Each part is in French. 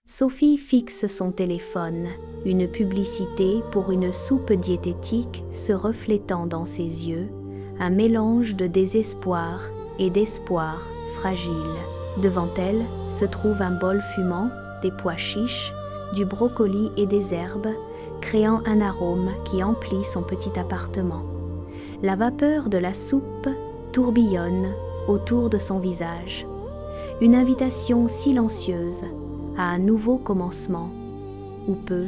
Sophie fixe son téléphone, une publicité pour une soupe diététique se reflétant dans ses yeux, un mélange de désespoir et d'espoir fragile. Devant elle se trouve un bol fumant, des pois chiches, du brocoli et des herbes, créant un arôme qui emplit son petit appartement. La vapeur de la soupe tourbillonne autour de son visage. Une invitation silencieuse à un nouveau commencement, ou peut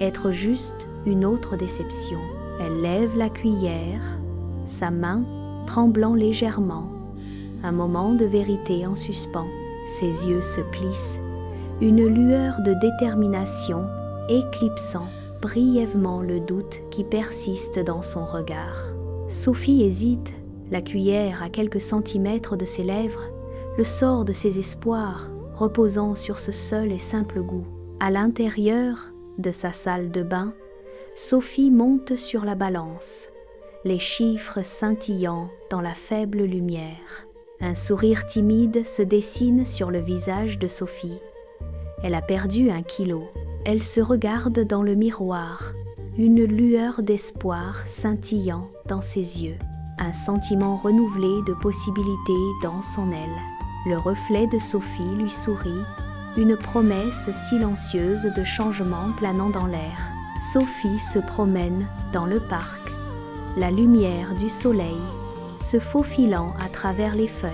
être juste une autre déception. Elle lève la cuillère, sa main tremblant légèrement. Un moment de vérité en suspens. Ses yeux se plissent, une lueur de détermination éclipsant brièvement le doute qui persiste dans son regard. Sophie hésite, la cuillère à quelques centimètres de ses lèvres, le sort de ses espoirs reposant sur ce seul et simple goût. À l'intérieur de sa salle de bain, Sophie monte sur la balance, les chiffres scintillant dans la faible lumière. Un sourire timide se dessine sur le visage de Sophie. Elle a perdu 1 kilo. Elle se regarde dans le miroir, une lueur d'espoir scintillant dans ses yeux. Un sentiment renouvelé de possibilité danse en elle. Le reflet de Sophie lui sourit, une promesse silencieuse de changement planant dans l'air. Sophie se promène dans le parc, la lumière du soleil se faufilant à travers les feuilles.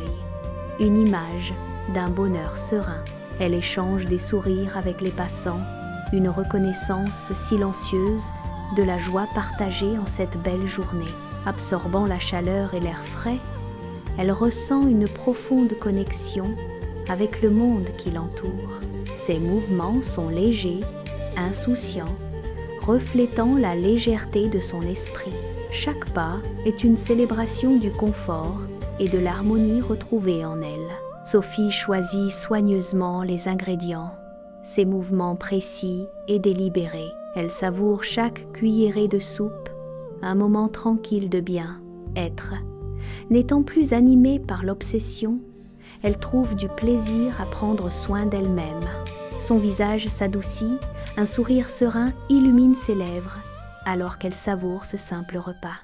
Une image d'un bonheur serein. Elle échange des sourires avec les passants, une reconnaissance silencieuse de la joie partagée en cette belle journée. Absorbant la chaleur et l'air frais, elle ressent une profonde connexion avec le monde qui l'entoure. Ses mouvements sont légers, insouciants, reflétant la légèreté de son esprit. Chaque pas est une célébration du confort et de l'harmonie retrouvée en elle. Sophie choisit soigneusement les ingrédients, ses mouvements précis et délibérés. Elle savoure chaque cuillerée de soupe, un moment tranquille de bien-être. N'étant plus animée par l'obsession, elle trouve du plaisir à prendre soin d'elle-même. Son visage s'adoucit, un sourire serein illumine ses lèvres, alors qu'elle savoure ce simple repas.